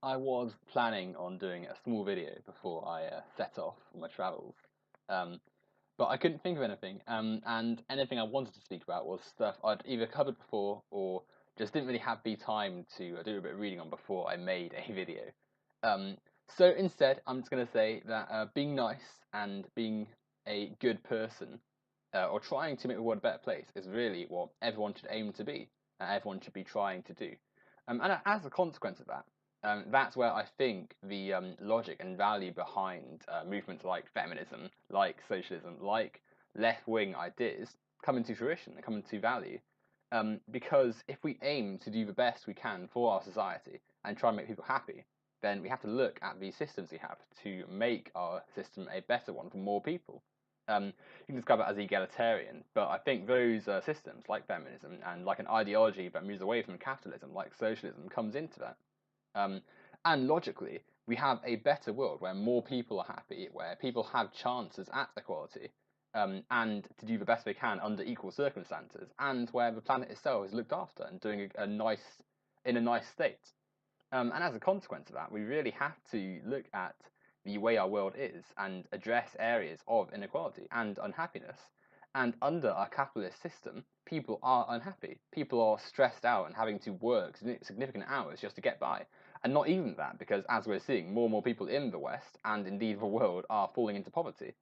I was planning on doing a small video before I set off on my travels, um, but I couldn't think of anything. And anything I wanted to speak about was stuff I'd either covered before or just didn't really have the time to do a bit of reading on before I made a video. Um, so instead, I'm just going to say that being nice and being a good person, or trying to make the world a better place, is really what everyone should aim to be, and everyone should be trying to do. And as a consequence of that, that's where I think the logic and value behind movements like feminism, like socialism, like left-wing ideas come into fruition, come into value. Because if we aim to do the best we can for our society and try and make people happy, then we have to look at the systems we have to make our system a better one for more people. You can describe it as egalitarian, but I think those systems, like feminism and like an ideology that moves away from capitalism, like socialism, comes into that. Um, and logically, we have a better world where more people are happy, where people have chances at equality, and to do the best they can under equal circumstances, and where the planet itself is looked after and doing in a nice state. And as a consequence of that, we really have to look at the way our world is and address areas of inequality and unhappiness. And under our capitalist system, people are unhappy. People are stressed out and having to work significant hours just to get by. And not even that, because as we're seeing, more and more people in the West and indeed the world are falling into poverty.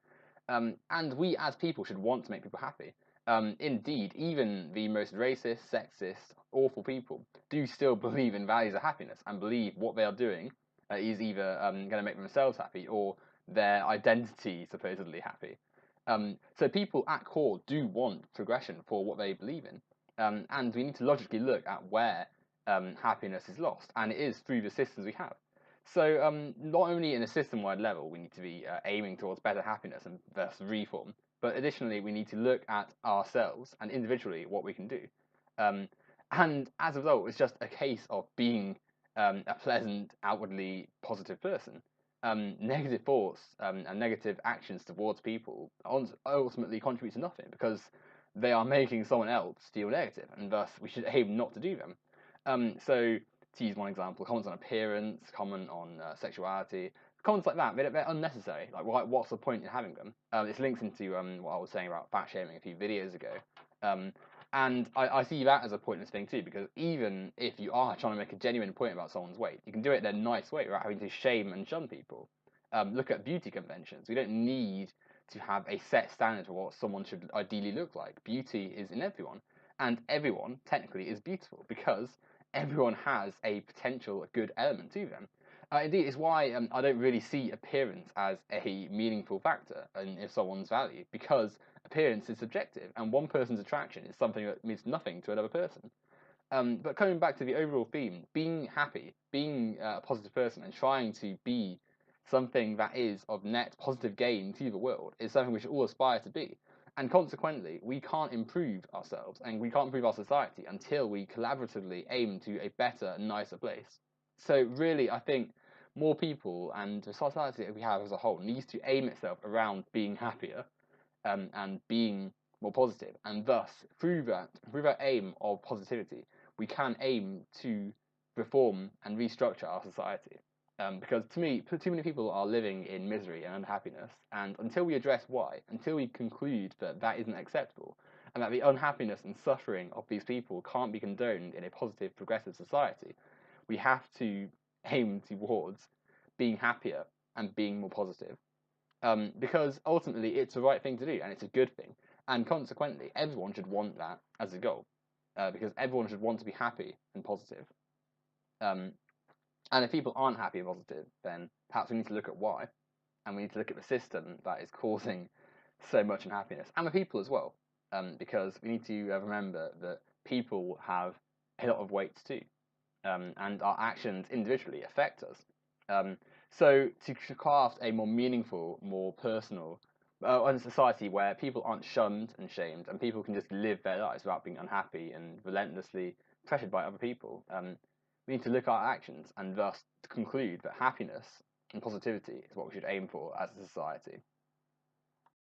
And we as people should want to make people happy. Indeed, even the most racist, sexist, awful people do still believe in values of happiness and believe what they are doing is either going to make themselves happy or their identity supposedly happy. So people at core do want progression for what they believe in. And we need to logically look at where happiness is lost, and it is through the systems we have. So, not only in a system-wide level, we need to be aiming towards better happiness and thus reform, but additionally, we need to look at ourselves and individually what we can do. Um, and as a result, it's just a case of being a pleasant, outwardly positive person. Negative thoughts and negative actions towards people ultimately contribute to nothing because they are making someone else feel negative, and thus we should aim not to do them. So to use one example, comments on appearance, comment on sexuality, comments like that, they're unnecessary. Like, what's the point in having them? This links into what I was saying about fat shaming a few videos ago. Um, and I see that as a pointless thing too, because even if you are trying to make a genuine point about someone's weight, you can do it in a nice way without having to shame and shun people. Look at beauty conventions. We don't need to have a set standard for what someone should ideally look like. Beauty is in everyone, and everyone technically is beautiful because everyone has a potential good element to them. Indeed, it's why I don't really see appearance as a meaningful factor in someone's value because appearance is subjective, and one person's attraction is something that means nothing to another person. But coming back to the overall theme, being happy, being a positive person, and trying to be something that is of net positive gain to the world is something we should all aspire to be. And consequently, we can't improve ourselves and we can't improve our society until we collaboratively aim to a better, nicer place. So, really, I think more people and the society that we have as a whole needs to aim itself around being happier and being more positive, and thus through that aim of positivity, we can aim to reform and restructure our society. Because to me, too many people are living in misery and unhappiness, and until we address why, until we conclude that that isn't acceptable, and that the unhappiness and suffering of these people can't be condoned in a positive, progressive society, we have to aim towards being happier and being more positive. Because ultimately it's the right thing to do and it's a good thing. And consequently, everyone should want that as a goal, because everyone should want to be happy and positive. Um, and if people aren't happy and positive, then perhaps we need to look at why, and we need to look at the system that is causing so much unhappiness, and the people as well, because we need to remember that people have a lot of weights too, and our actions individually affect us. Um, so to craft a more meaningful, more personal, a society where people aren't shunned and shamed, and people can just live their lives without being unhappy and relentlessly pressured by other people, we need to look at our actions and thus conclude that happiness and positivity is what we should aim for as a society.